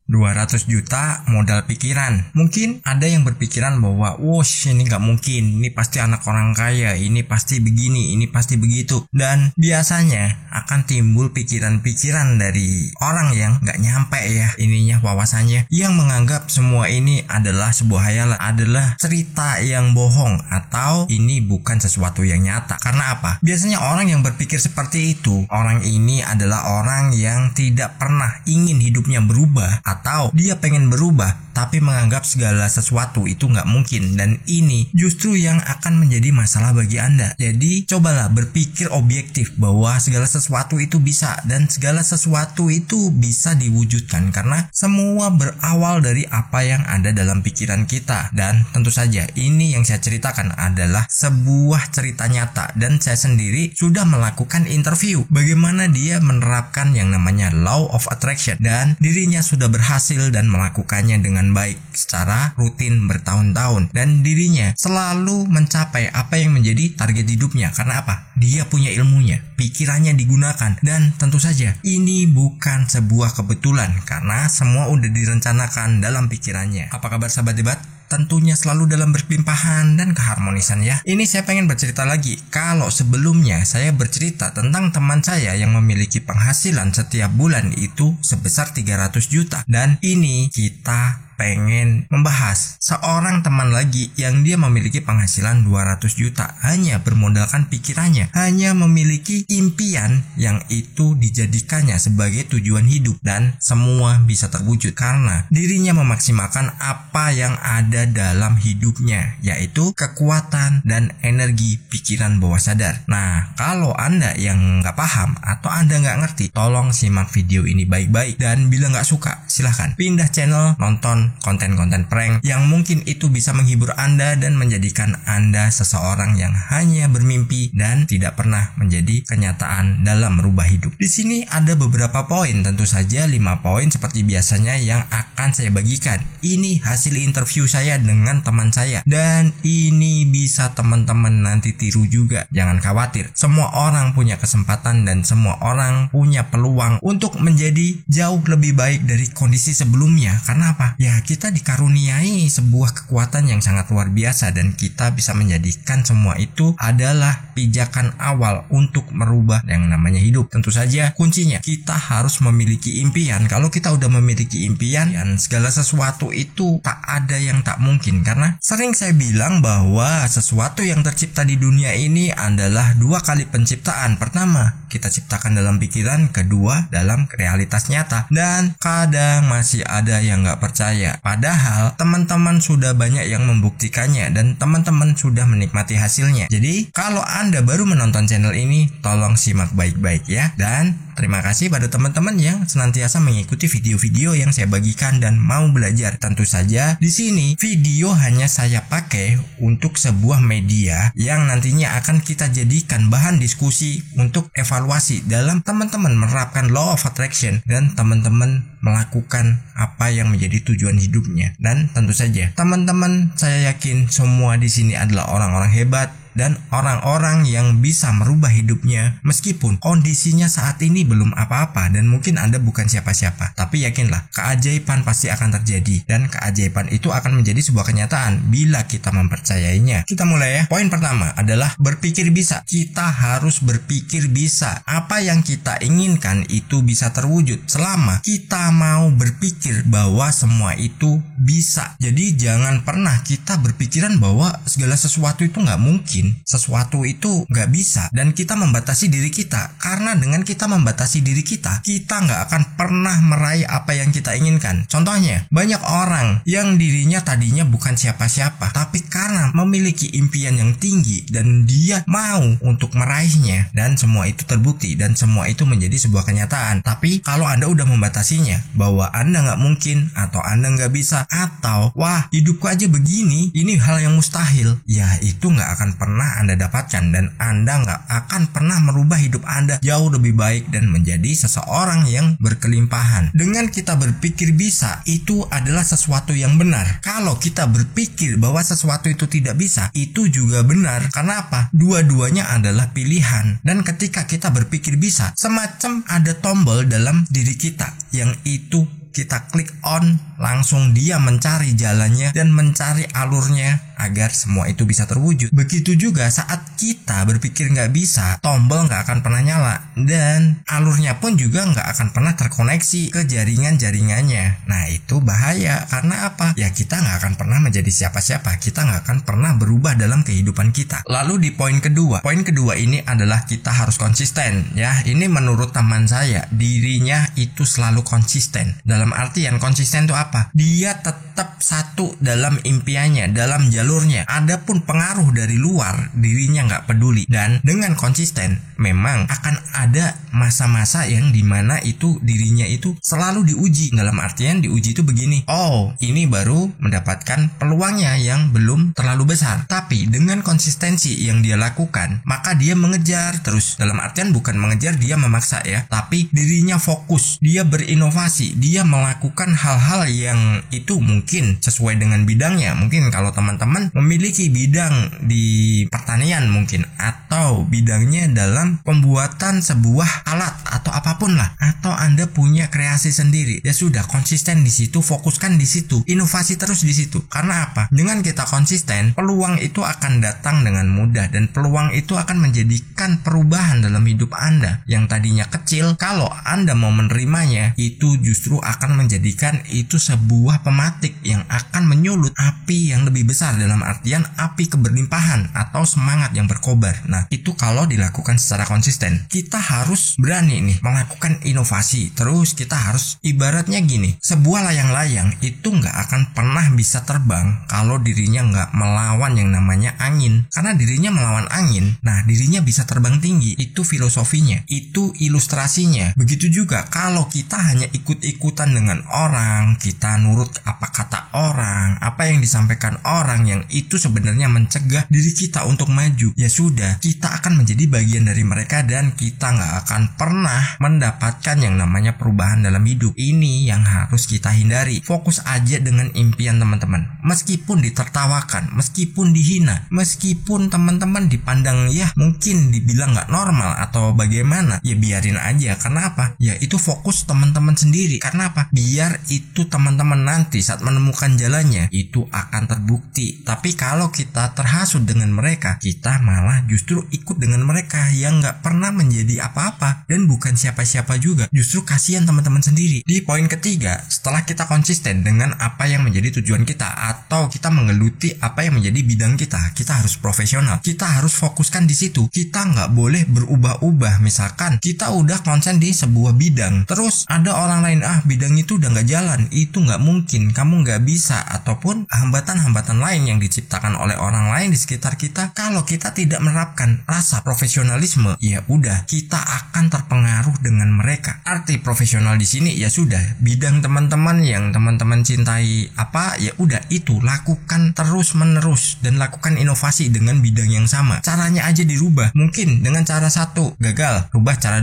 200 juta modal pikiran. Mungkin ada yang berpikiran bahwa wosh, ini nggak mungkin, ini pasti anak orang kaya, ini pasti begini, ini pasti begitu. Dan biasanya akan timbul pikiran-pikiran dari orang yang nggak nyampe ya ininya wawasannya, yang menganggap semua ini adalah sebuah hayalan, adalah cerita yang bohong, atau ini bukan sesuatu yang nyata. Karena apa? Biasanya orang yang berpikir seperti itu, orang ini adalah orang yang tidak pernah ingin hidupnya berubah, atau dia pengen berubah tapi menganggap segala sesuatu itu nggak mungkin, dan ini justru yang akan menjadi masalah bagi Anda. Jadi cobalah berpikir objektif bahwa segala sesuatu itu bisa, dan segala sesuatu itu bisa diwujudkan karena semua berawal dari apa yang ada dalam pikiran kita. Dan tentu saja ini yang saya ceritakan adalah sebuah cerita nyata, dan saya sendiri sudah melakukan interview bagaimana dia menerapkan yang namanya law of attraction, dan dirinya sudah berhasil dan melakukannya dengan baik secara rutin bertahun-tahun, dan dirinya selalu mencapai apa yang menjadi target hidupnya. Karena apa? Dia punya ilmunya, pikirannya digunakan, dan tentu saja ini bukan sebuah kebetulan karena semua udah direncanakan dalam pikirannya. Apa kabar sahabat debat? Tentunya selalu dalam berlimpahan dan keharmonisan ya. Ini saya pengen bercerita lagi. Kalau sebelumnya saya bercerita tentang teman saya yang memiliki penghasilan setiap bulan itu sebesar 300 juta. Dan ini kita pengen membahas seorang teman lagi yang dia memiliki penghasilan 200 juta hanya bermodalkan pikirannya, hanya memiliki impian yang itu dijadikannya sebagai tujuan hidup, dan semua bisa terwujud karena dirinya memaksimalkan apa yang ada dalam hidupnya, yaitu kekuatan dan energi pikiran bawah sadar. Nah, kalau Anda yang nggak paham atau Anda nggak ngerti, tolong simak video ini baik-baik, dan bila nggak suka silahkan pindah channel, nonton konten-konten prank yang mungkin itu bisa menghibur Anda dan menjadikan Anda seseorang yang hanya bermimpi dan tidak pernah menjadi kenyataan dalam merubah hidup. Di sini ada beberapa poin, tentu saja 5 poin seperti biasanya yang akan saya bagikan. Ini hasil interview saya dengan teman saya, dan ini bisa teman-teman nanti tiru juga. Jangan khawatir, semua orang punya kesempatan dan semua orang punya peluang untuk menjadi jauh lebih baik dari kondisi sebelumnya. Karena apa? Ya, kita dikaruniai sebuah kekuatan yang sangat luar biasa, dan kita bisa menjadikan semua itu adalah pijakan awal untuk merubah yang namanya hidup. Tentu saja kuncinya kita harus memiliki impian. Kalau kita udah memiliki impian, dan segala sesuatu itu tak ada yang tak mungkin. Karena sering saya bilang bahwa sesuatu yang tercipta di dunia ini adalah 2 kali penciptaan. Pertama, kita ciptakan dalam pikiran, kedua dalam realitas nyata. Dan kadang masih ada yang nggak percaya, padahal teman-teman sudah banyak yang membuktikannya dan teman-teman sudah menikmati hasilnya. Jadi kalau Anda baru menonton channel ini, tolong simak baik-baik ya. Dan terima kasih pada teman-teman yang senantiasa mengikuti video-video yang saya bagikan dan mau belajar. Tentu saja di sini video hanya saya pakai untuk sebuah media yang nantinya akan kita jadikan bahan diskusi untuk evaluasi dalam teman-teman menerapkan law of attraction dan teman-teman melakukan apa yang menjadi tujuan hidupnya. Dan tentu saja teman-teman, saya yakin semua di sini adalah orang-orang hebat dan orang-orang yang bisa merubah hidupnya meskipun kondisinya saat ini belum apa-apa dan mungkin Anda bukan siapa-siapa. Tapi yakinlah, keajaiban pasti akan terjadi, dan keajaiban itu akan menjadi sebuah kenyataan bila kita mempercayainya. Kita mulai ya. Poin pertama adalah berpikir bisa. Kita harus berpikir bisa. Apa yang kita inginkan itu bisa terwujud selama kita mau berpikir bahwa semua itu bisa. Jadi jangan pernah kita berpikiran bahwa segala sesuatu itu nggak mungkin, sesuatu itu nggak bisa, dan kita membatasi diri kita. Karena dengan kita membatasi diri kita, kita nggak akan pernah meraih apa yang kita inginkan. Contohnya, banyak orang yang dirinya tadinya bukan siapa-siapa, tapi karena memiliki impian yang tinggi dan dia mau untuk meraihnya, dan semua itu terbukti dan semua itu menjadi sebuah kenyataan. Tapi kalau Anda udah membatasinya bahwa Anda nggak mungkin, atau Anda nggak bisa, atau wah hidupku aja begini, ini hal yang mustahil, ya itu nggak akan pernah Anda dapatkan, dan Anda nggak akan pernah merubah hidup Anda jauh lebih baik dan menjadi seseorang yang berkelimpahan. Dengan kita berpikir bisa, itu adalah sesuatu yang benar. Kalau kita berpikir bahwa sesuatu itu tidak bisa, itu juga benar. Karena apa? Dua-duanya adalah pilihan. Dan ketika kita berpikir bisa, semacam ada tombol dalam diri kita yang itu kita klik on, langsung dia mencari jalannya dan mencari alurnya agar semua itu bisa terwujud. Begitu juga saat kita berpikir nggak bisa, tombol nggak akan pernah nyala dan alurnya pun juga nggak akan pernah terkoneksi ke jaringan-jaringannya. Nah itu bahaya, karena apa? Ya kita nggak akan pernah menjadi siapa-siapa, kita nggak akan pernah berubah dalam kehidupan kita. Lalu di poin kedua ini adalah kita harus konsisten ya. Ini menurut teman saya, dirinya itu selalu konsisten. Dalam artian konsisten itu apa? Dia tetap satu dalam impiannya, dalam jalurnya. Adapun pengaruh dari luar, dirinya nggak peduli. Dan dengan konsisten, memang akan ada masa-masa yang dimana itu dirinya itu selalu diuji. Dalam artian diuji itu begini, oh ini baru mendapatkan peluangnya yang belum terlalu besar, tapi dengan konsistensi yang dia lakukan, maka dia mengejar terus. Dalam artian bukan mengejar dia memaksa ya, tapi dirinya fokus, dia berinovasi, dia melakukan hal-hal yang itu mungkin sesuai dengan bidangnya. Mungkin kalau teman-teman memiliki bidang di pertanian mungkin, atau bidangnya dalam pembuatan sebuah alat atau apapun lah, atau Anda punya kreasi sendiri, ya sudah konsisten di situ, fokuskan di situ, inovasi terus di situ. Karena apa? Dengan kita konsisten, peluang itu akan datang dengan mudah dan peluang itu akan menjadikan perubahan dalam hidup Anda yang tadinya kecil. Kalau Anda mau menerimanya, itu justru akan menjadikan itu sebuah pematik yang akan menyulut api yang lebih besar, dalam artian api keberlimpahan atau semangat yang berkobar. Nah itu kalau dilakukan secara konsisten. Kita harus berani nih melakukan inovasi. Terus kita harus ibaratnya gini, sebuah layang-layang itu nggak akan pernah bisa terbang kalau dirinya nggak melawan yang namanya angin. Karena dirinya melawan angin, nah dirinya bisa terbang tinggi. Itu filosofinya, itu ilustrasinya. Begitu juga kalau kita hanya ikut-ikutan dengan orang, kita nurut apa kata orang, apa yang disampaikan orang yang itu sebenarnya mencegah diri kita untuk maju, ya sudah, kita akan menjadi bagian dari mereka dan kita nggak akan pernah mendapatkan yang namanya perubahan dalam hidup. Ini yang harus kita hindari. Fokus aja dengan impian teman-teman, meskipun ditertawakan, meskipun dihina, meskipun teman-teman dipandang ya mungkin dibilang nggak normal atau bagaimana, ya biarin aja. Karena apa? Ya itu fokus teman-teman sendiri. Karena apa? Biar itu teman-teman nanti saat menemukan jalannya itu akan terbukti. Tapi kalau kita terhasut dengan mereka, kita malah justru ikut dengan mereka yang nggak pernah menjadi apa-apa dan bukan siapa-siapa juga. Justru kasihan teman-teman sendiri. Di poin ketiga, setelah kita konsisten dengan apa yang menjadi tujuan kita atau kita menggeluti apa yang menjadi bidang kita, kita harus profesional. Kita harus fokuskan di situ. Kita nggak boleh berubah-ubah. Misalkan kita udah konsen di sebuah bidang, terus ada orang lain, bidang itu udah nggak jalan, itu nggak mungkin, kamu nggak bisa, ataupun hambatan-hambatan lain yang diciptakan oleh orang lain di sekitar kita. Kalau kita tidak menerapkan rasa profesionalisme, ya udah kita akan terpengaruh dengan mereka. Arti profesional di sini ya sudah, bidang teman-teman yang teman-teman cintai apa, ya udah itu lakukan terus-menerus dan lakukan inovasi dengan bidang yang sama. Caranya aja dirubah. Mungkin dengan cara satu gagal, rubah cara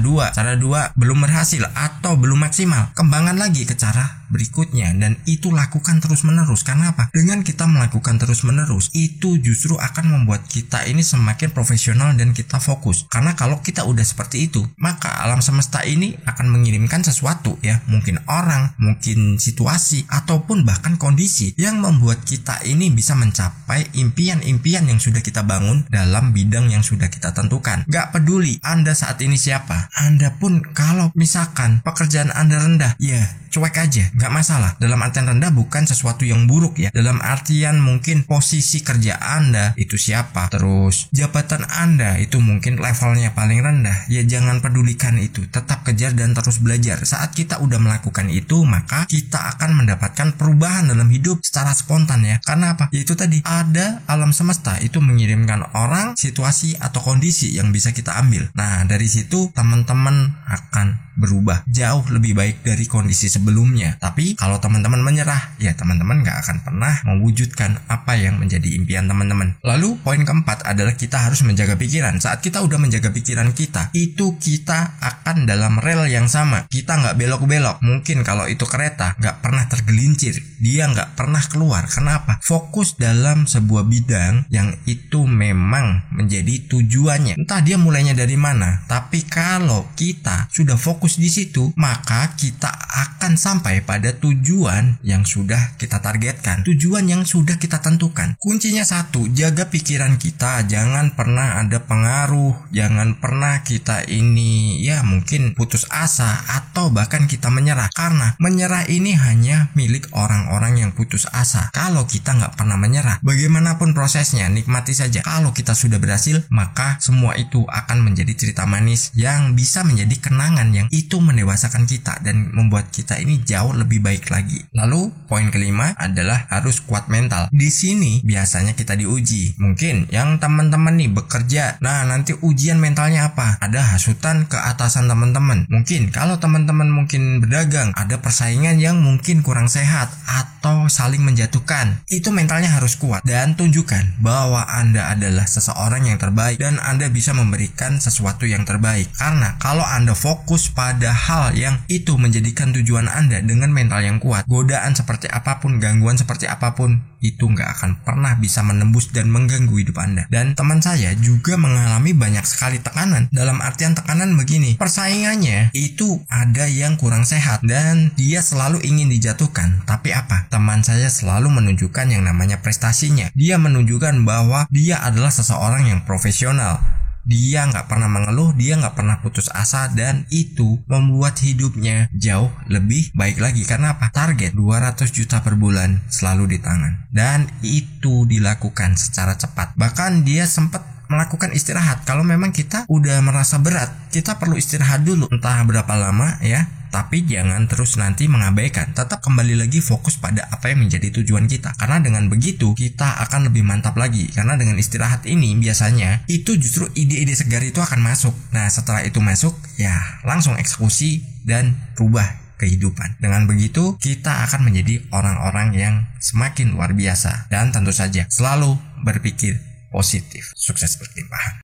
dua belum berhasil atau belum maksimal, kembangkan lagi ke cara berikutnya, dan itu lakukan terus-menerus. Karena apa? Dengan kita melakukan terus-menerus, itu justru akan membuat kita ini semakin profesional dan kita fokus. Karena kalau kita udah seperti itu, maka alam semesta ini akan mengirimkan sesuatu ya, mungkin orang, mungkin situasi, ataupun bahkan kondisi yang membuat kita ini bisa mencapai impian-impian yang sudah kita bangun dalam bidang yang sudah kita tentukan. Gak peduli Anda saat ini siapa, Anda pun kalau misalkan pekerjaan Anda rendah, ya cuek aja, gak masalah. Dalam artian rendah bukan sesuatu yang buruk ya, dalam artian mungkin posisi kerja Anda itu siapa, terus jabatan Anda itu mungkin levelnya paling rendah, ya jangan pedulikan itu, tetap kejar dan terus belajar. Saat kita udah melakukan itu, maka kita akan mendapatkan perubahan dalam hidup secara spontan ya. Karena apa? Yaitu tadi, ada alam semesta itu mengirimkan orang, situasi, atau kondisi yang bisa kita ambil. Nah dari situ teman-teman akan berubah jauh lebih baik dari kondisi sebelumnya. Tapi kalau teman-teman menyerah, ya teman-teman gak akan pernah mewujudkan apa yang menjadi impian teman-teman. Lalu poin keempat adalah kita harus menjaga pikiran. Saat kita udah menjaga pikiran kita, itu kita akan dalam rel yang sama. Kita gak belok-belok. Mungkin kalau itu kereta gak pernah tergelincir, dia gak pernah keluar. Kenapa? Fokus dalam sebuah bidang yang itu memang menjadi tujuannya. Entah dia mulainya dari mana, tapi kalau kita sudah fokus di situ, maka kita akan sampai pada pada tujuan yang sudah kita targetkan, tujuan yang sudah kita tentukan. Kuncinya satu, jaga pikiran kita, jangan pernah ada pengaruh, jangan pernah kita ini mungkin putus asa atau bahkan kita menyerah, karena menyerah ini hanya milik orang-orang yang putus asa. Kalau kita nggak pernah menyerah, bagaimanapun prosesnya, nikmati saja. Kalau kita sudah berhasil, maka semua itu akan menjadi cerita manis yang bisa menjadi kenangan yang itu mendewasakan kita dan membuat kita ini jauh lebih baik lagi. Lalu poin kelima adalah harus kuat mental. Di sini biasanya kita diuji. Mungkin yang teman-teman nih bekerja, nah nanti ujian mentalnya apa? Ada hasutan ke atasan teman-teman. Mungkin kalau teman-teman mungkin berdagang, ada persaingan yang mungkin kurang sehat atau saling menjatuhkan. Itu mentalnya harus kuat dan tunjukkan bahwa Anda adalah seseorang yang terbaik dan Anda bisa memberikan sesuatu yang terbaik. Karena kalau Anda fokus pada hal yang itu menjadikan tujuan Anda dengan mental yang kuat, godaan seperti apapun, gangguan seperti apapun, itu nggak akan pernah bisa menembus dan mengganggu hidup Anda. Dan teman saya juga mengalami banyak sekali tekanan. Dalam artian tekanan begini, persaingannya itu ada yang kurang sehat dan dia selalu ingin dijatuhkan. Tapi apa? Teman saya selalu menunjukkan yang namanya prestasinya. Dia menunjukkan bahwa dia adalah seseorang yang profesional. Dia nggak pernah mengeluh, dia nggak pernah putus asa, dan itu membuat hidupnya jauh lebih baik lagi. Karena apa? Target 200 juta per bulan selalu di tangan, dan itu dilakukan secara cepat. Bahkan dia sempat melakukan istirahat. Kalau memang kita udah merasa berat, kita perlu istirahat dulu, entah berapa lama tapi jangan terus nanti mengabaikan. Tetap kembali lagi fokus pada apa yang menjadi tujuan kita. Karena dengan begitu kita akan lebih mantap lagi. Karena dengan istirahat ini biasanya itu justru ide-ide segar itu akan masuk. Nah setelah itu masuk langsung eksekusi dan rubah kehidupan. Dengan begitu kita akan menjadi orang-orang yang semakin luar biasa. Dan tentu saja selalu berpikir positif. Sukses berlimpah.